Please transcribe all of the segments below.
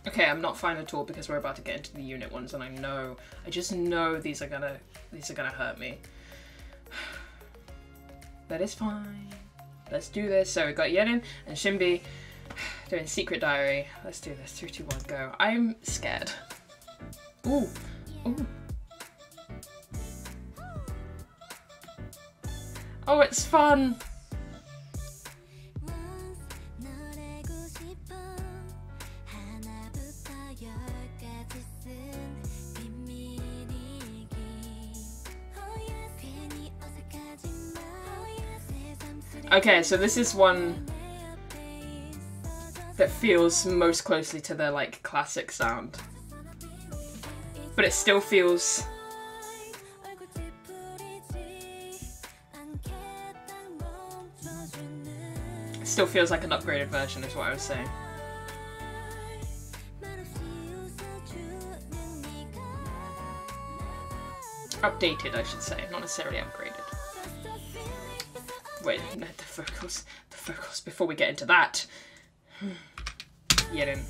Okay, I'm not fine at all because we're about to get into the unit ones, and I just know these are gonna hurt me. But it's fine. Let's do this. So we got Yerin and Shinbi doing Secret Diary. Let's do this. 3, 2, 1, go. I'm scared. Ooh, ooh. Oh, it's fun. Okay, so this is one that feels most closely to the like classic sound, but it still feels like an upgraded version is what I was saying. Updated, I should say, not necessarily upgraded. Wait, no, the vocals, before we get into that. Yerin,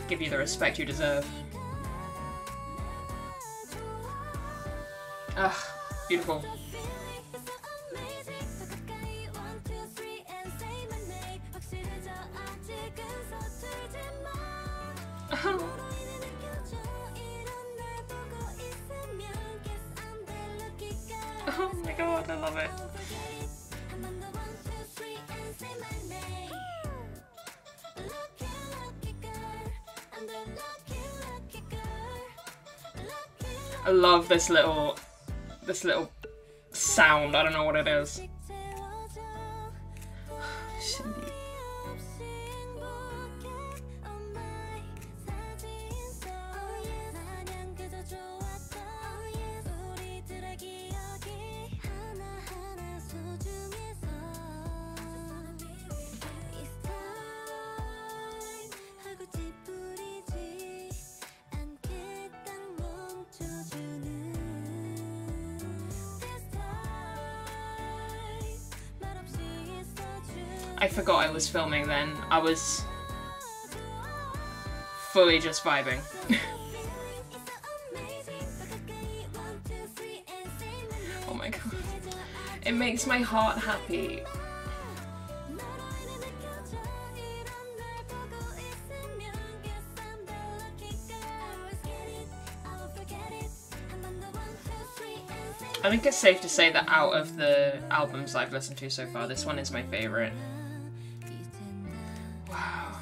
give you the respect you deserve. Ah, beautiful. Oh my god, I love it. I love this little sound. I don't know what it is. I forgot I was filming then. I was fully just vibing. Oh my god. It makes my heart happy. I think it's safe to say that out of the albums I've listened to so far, this one is my favourite. Wow.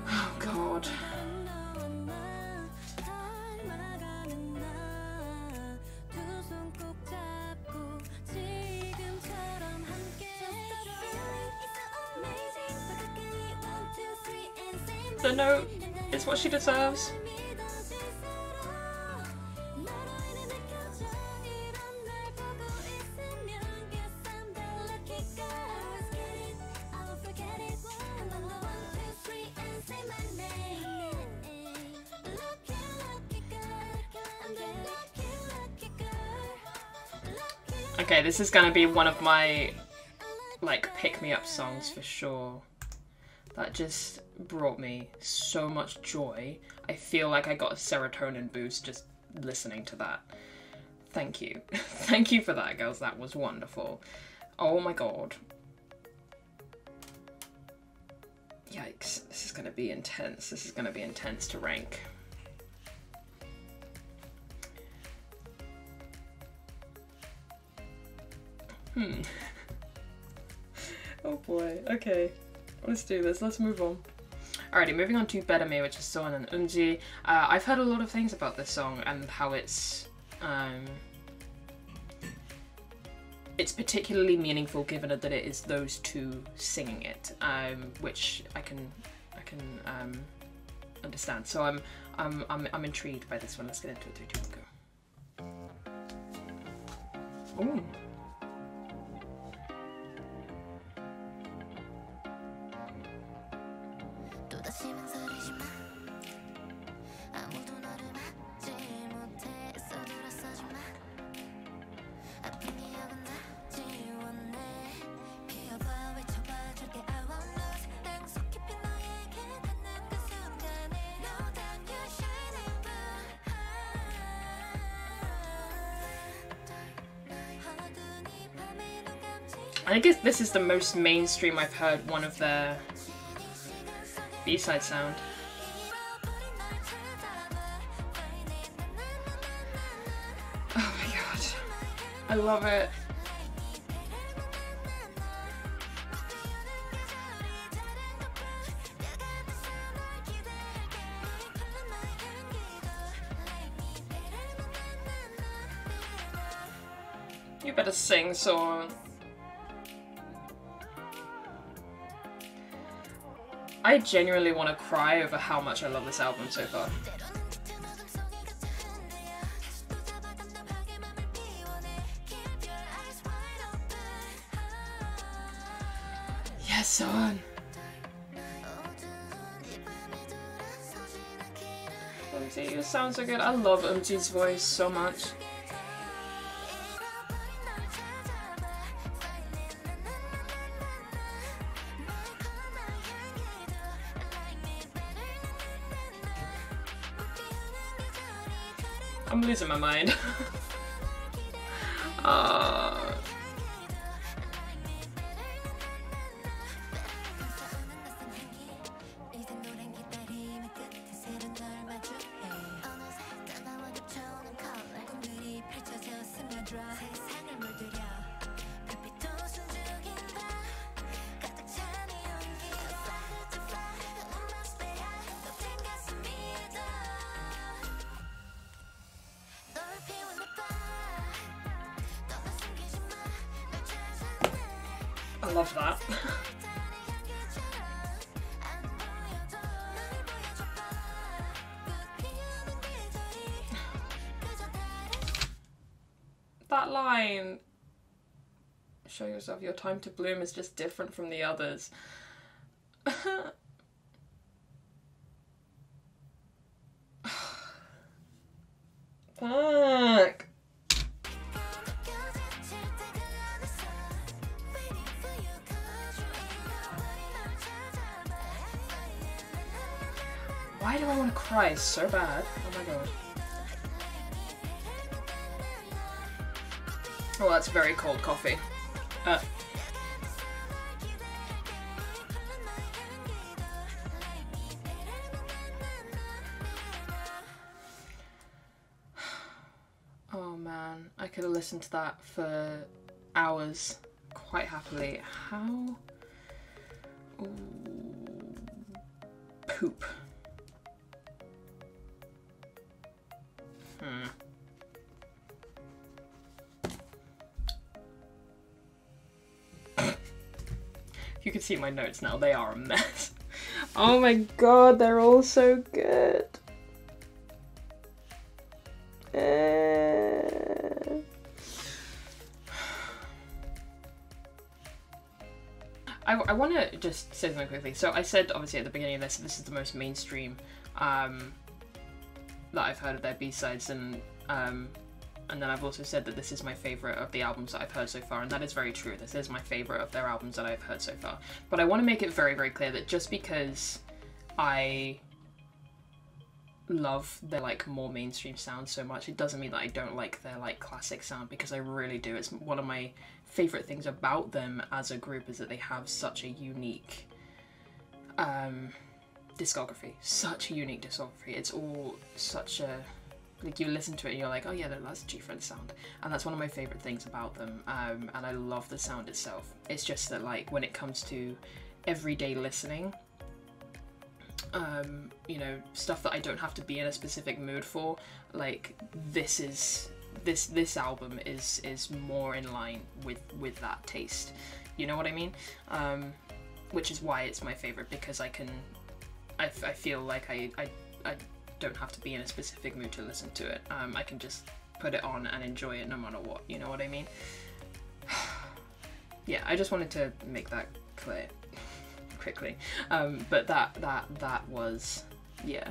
Oh god. The note is what she deserves. Okay, this is gonna be one of my, like, pick-me-up songs for sure. That just brought me so much joy. I feel like I got a serotonin boost just listening to that. Thank you. Thank you for that, girls. That was wonderful. Oh my god. Yikes. This is gonna be intense. This is gonna be intense to rank. Oh boy, okay. Let's do this, let's move on. Alrighty, moving on to Better Me, which is Sohan and Eunji. I've heard a lot of things about this song and how it's particularly meaningful given that it is those two singing it, which I can understand. So I'm intrigued by this one. Let's get into it. 3, 2, 1, go. Ooh. I guess this is the most mainstream I've heard one of their B-side sound. Oh my god. I love it. You better sing, song. I genuinely want to cry over how much I love this album so far. Yes, son. Umji, you sound so good. I love Umji's voice so much. I'm losing my mind. I love that. That line, show yourself, your time to bloom is just different from the others. Fuck. Why do I want to cry so bad? Oh my god. Oh, that's very cold coffee. Oh man, I could have listened to that for hours quite happily. How? Ooh. Poop. You can see my notes now, they are a mess. Oh my god, they're all so good. I want to just say something quickly. So I said, obviously, at the beginning of this is the most mainstream that I've heard of their B-sides, and then I've also said that this is my favourite of the albums that I've heard so far, and that is very true. This is my favourite of their albums that I've heard so far. But I want to make it very, very clear that just because I love their, like, more mainstream sound so much, it doesn't mean that I don't like their, like, classic sound, because I really do. It's one of my favourite things about them as a group is that they have such a unique discography. Such a unique discography. It's all such a... like, you listen to it and you're like, oh yeah, that's GFRIEND sound. And that's one of my favourite things about them, and I love the sound itself. It's just that, like, when it comes to everyday listening, you know, stuff that I don't have to be in a specific mood for, like, this album is more in line with that taste. You know what I mean? Which is why it's my favourite, because I feel like I don't have to be in a specific mood to listen to it. I can just put it on and enjoy it no matter what, you know what I mean? Yeah, I just wanted to make that clear quickly. But that was, yeah.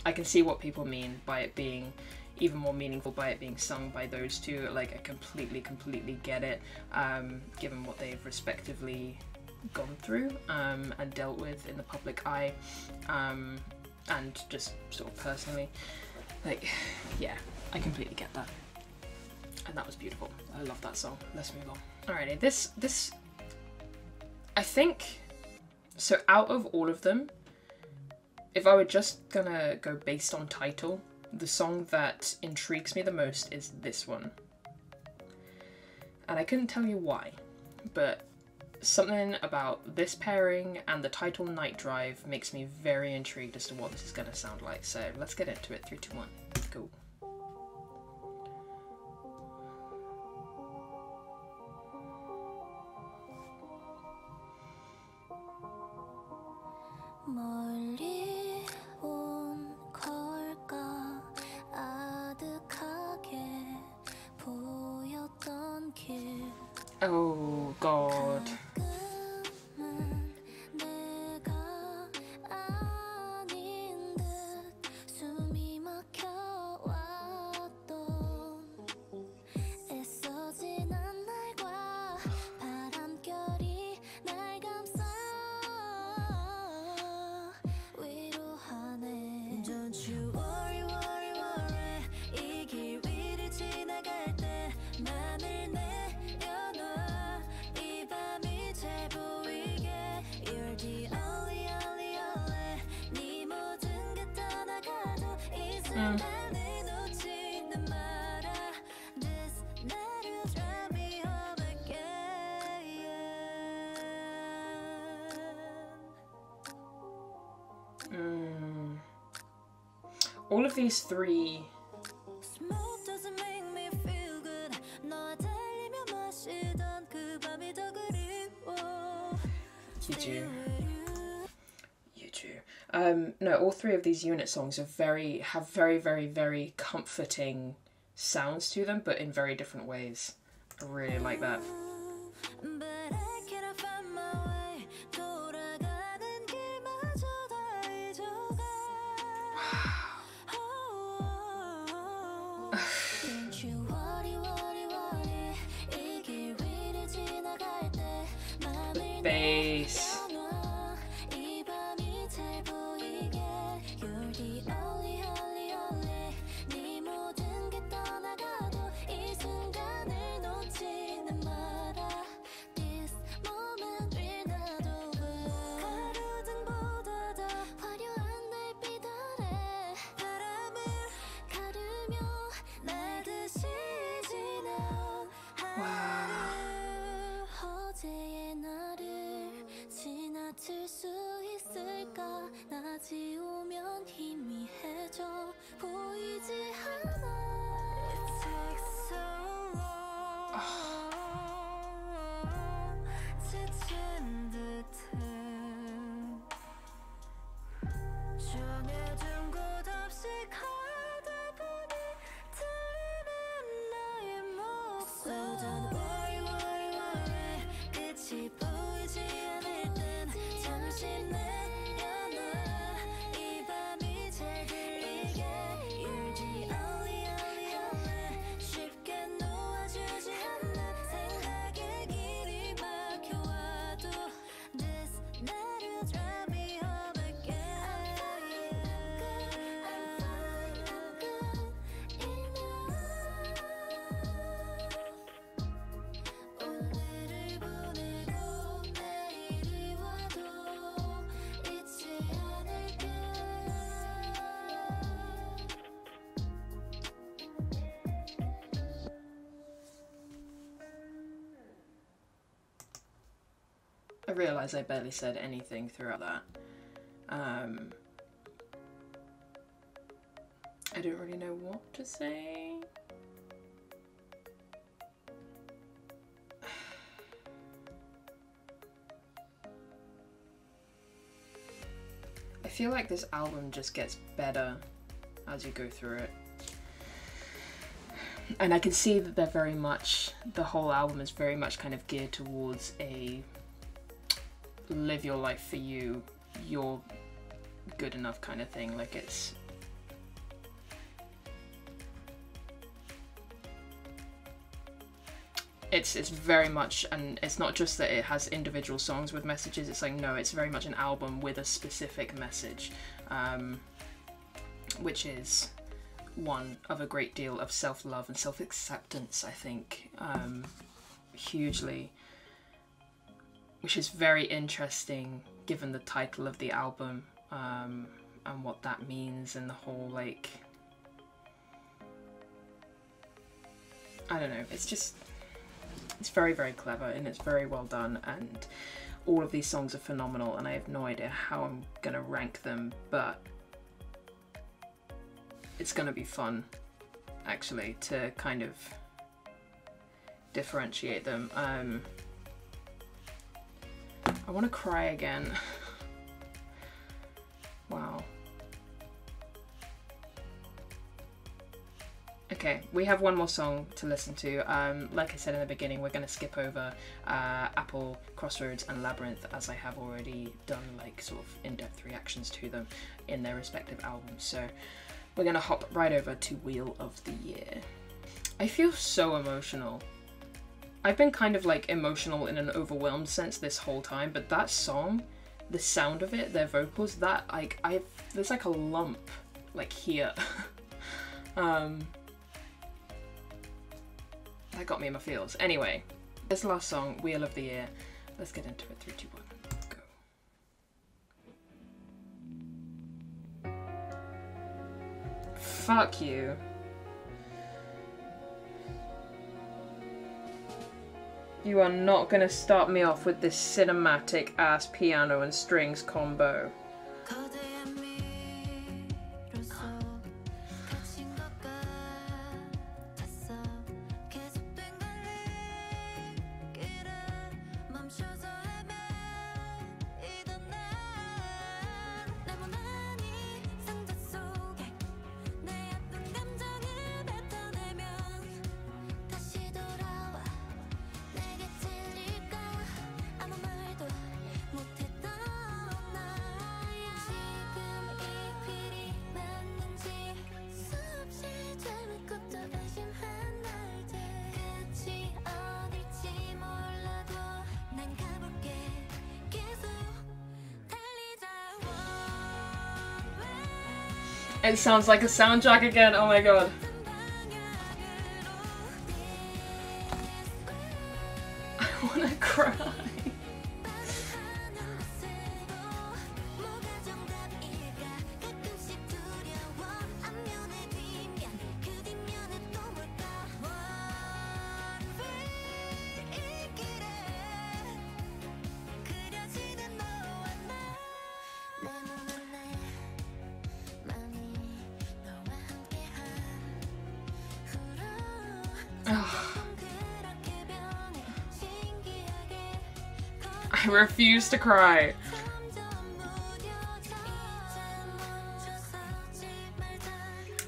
I can see what people mean by it being even more meaningful, by it being sung by those two. Like, I completely get it, given what they've respectively gone through and dealt with in the public eye, and just sort of personally, like, yeah, I completely get that. And that was beautiful. I love that song. Let's move on. Alrighty, this I think, so out of all of them, if I were just gonna go based on title, the song that intrigues me the most is this one. And I couldn't tell you why, but something about this pairing and the title Night Drive makes me very intrigued as to what this is gonna sound like. So let's get into it. 3, 2, 1, go. Oh god. All of these three no, all three of these unit songs are have very comforting sounds to them, but in very different ways. I really like that. Bass. I realise I barely said anything throughout that. I don't really know what to say. I feel like this album just gets better as you go through it. And I can see that they're very much, the whole album is very much kind of geared towards a live your life for you, you're good enough kind of thing. Like it's very much, and it's not just that it has individual songs with messages, it's like, no, it's very much an album with a specific message, which is one of a great deal of self-love and self-acceptance, I think. hugely, which is very interesting given the title of the album, and what that means, and the whole, like, I don't know, it's very, very clever, and it's very well done, and all of these songs are phenomenal, and I have no idea how I'm gonna rank them, but it's gonna be fun, actually, to kind of differentiate them. I want to cry again. Wow. Okay, we have one more song to listen to. Like I said in the beginning, we're going to skip over Apple, Crossroads and Labyrinth, as I have already done like sort of in-depth reactions to them in their respective albums. So we're going to hop right over to Wheel of the Year. I feel so emotional. I've been kind of like emotional in an overwhelmed sense this whole time, but that song, the sound of it, their vocals, that like there's like a lump like here. That got me in my feels. Anyway, this last song, Wheel of the Year. Let's get into it. 3, 2, 1, go. Fuck you. You are not gonna start me off with this cinematic ass piano and strings combo. It sounds like a soundtrack again, oh my god. I wanna cry. I refuse to cry.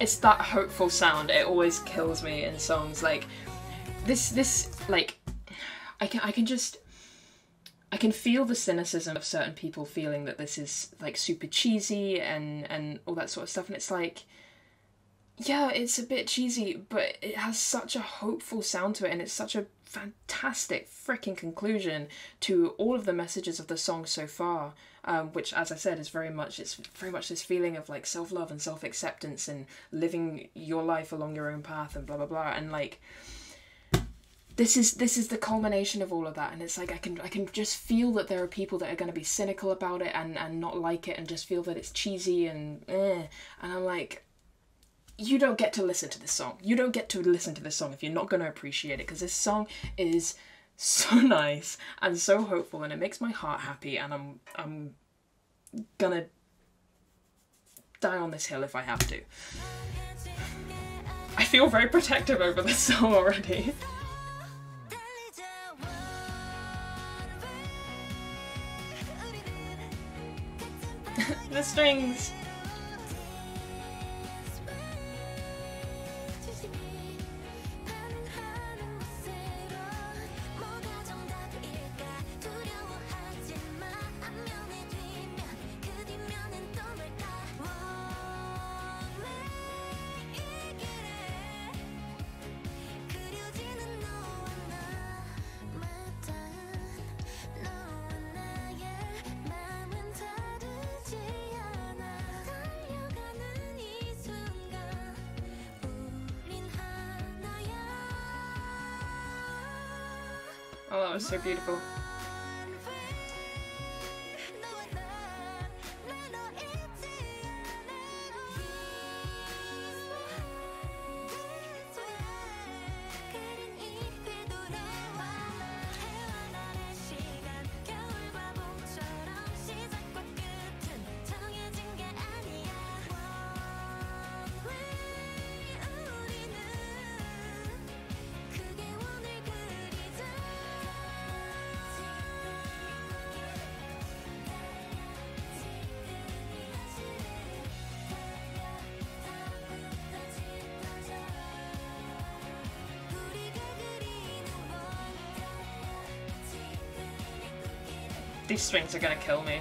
It's that hopeful sound. It always kills me in songs. Like this like I can feel the cynicism of certain people feeling that this is like super cheesy and all that sort of stuff, and it's like, yeah, it's a bit cheesy, but it has such a hopeful sound to it, and it's such a fantastic freaking conclusion to all of the messages of the song so far, which, as I said, is very much this feeling of like self-love and self-acceptance and living your life along your own path and blah blah blah, and like this is the culmination of all of that, and it's like I can just feel that there are people that are going to be cynical about it and not like it and just feel that it's cheesy and I'm like, you don't get to listen to this song. You don't get to listen to this song if you're not going to appreciate it, because this song is so nice and so hopeful, and it makes my heart happy, and I'm gonna die on this hill if I have to. I feel very protective over this song already. The strings. Oh, that was so beautiful. These strings are gonna kill me.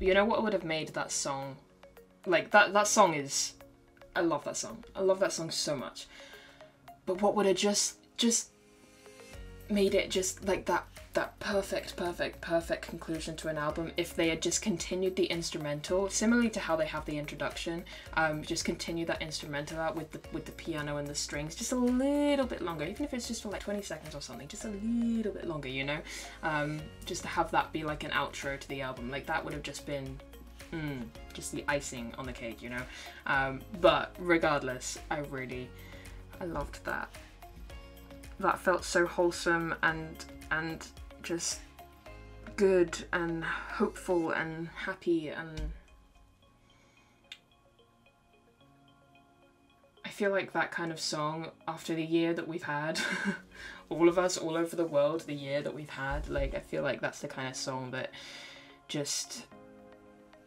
You know what would have made that song, like that song is, I love that song. I love that song so much. But what would have just made it just like that perfect conclusion to an album if they had just continued the instrumental, similarly to how they have the introduction, just continue that instrumental out with the piano and the strings just a little bit longer, even if it's just for like 20 seconds or something, just a little bit longer, you know? Just to have that be like an outro to the album, like that would have just been just the icing on the cake, you know? But regardless, I loved that. That felt so wholesome and just good and hopeful and happy, and I feel like that kind of song after the year that we've had, all of us all over the world, the year that we've had, like I feel like that's the kind of song that just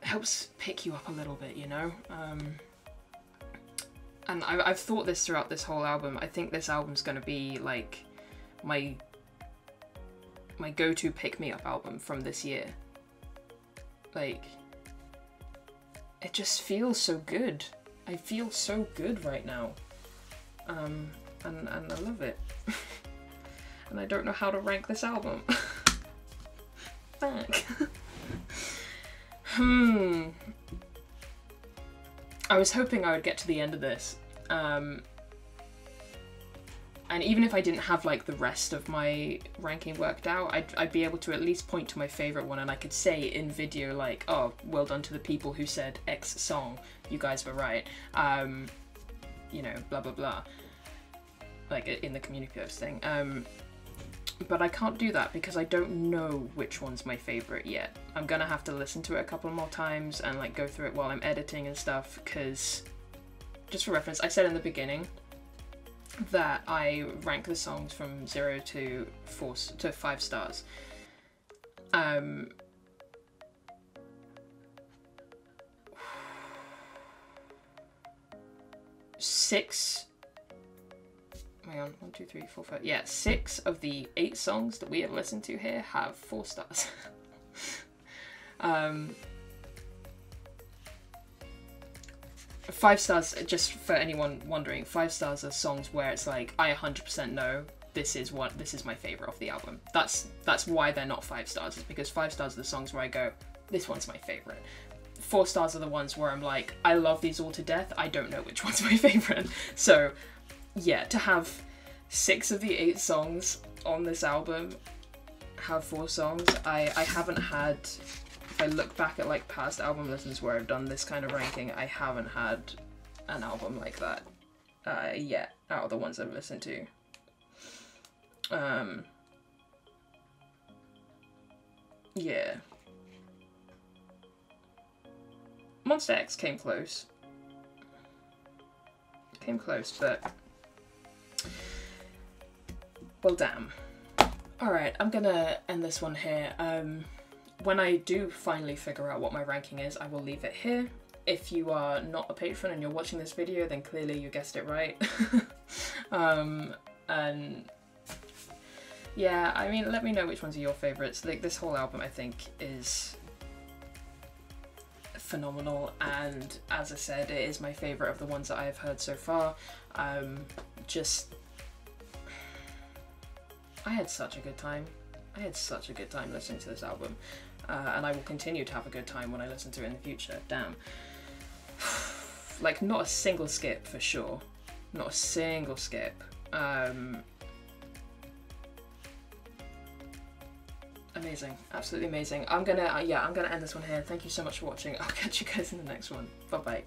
helps pick you up a little bit, you know? And I've thought this throughout this whole album. I think this album's gonna be like my go-to pick-me-up album from this year. Like, it just feels so good. I feel so good right now. And I love it. And I don't know how to rank this album. Fuck. I was hoping I would get to the end of this, and even if I didn't have like the rest of my ranking worked out, I'd be able to at least point to my favourite one, and I could say in video like, oh, well done to the people who said X song, you guys were right, you know, blah blah blah, like in the community post thing. But I can't do that because I don't know which one's my favourite yet. I'm gonna have to listen to it a couple more times and like go through it while I'm editing and stuff, because just for reference, I said in the beginning that I rank the songs from 0 to 5 stars. 6. Hang on, 1, 2, 3, 4, 5. Yeah, 6 of the 8 songs that we have listened to here have 4 stars. 5 stars, just for anyone wondering, 5 stars are songs where it's like, I 100% know this is my favourite of the album. That's why they're not 5 stars, is because 5 stars are the songs where I go, this one's my favourite. 4 stars are the ones where I'm like, I love these all to death, I don't know which one's my favourite. So yeah, to have 6 of the 8 songs on this album have 4 songs, I haven't had, if I look back at like past album listens where I've done this kind of ranking, I haven't had an album like that yet, out of the ones I've listened to. Yeah. Monster X came close. But well, damn. Alright, I'm gonna end this one here. When I do finally figure out what my ranking is, I will leave it here. If you are not a patron and you're watching this video, then clearly you guessed it right. And yeah, I mean, let me know which ones are your favourites. Like, this whole album, I think, is phenomenal, and as I said, it is my favourite of the ones that I have heard so far. Just, I had such a good time. I had such a good time listening to this album, and I will continue to have a good time when I listen to it in the future. Damn. Like, not a single skip for sure. Not a single skip. Amazing, absolutely amazing. I'm gonna end this one here. Thank you so much for watching. I'll catch you guys in the next one. Bye bye.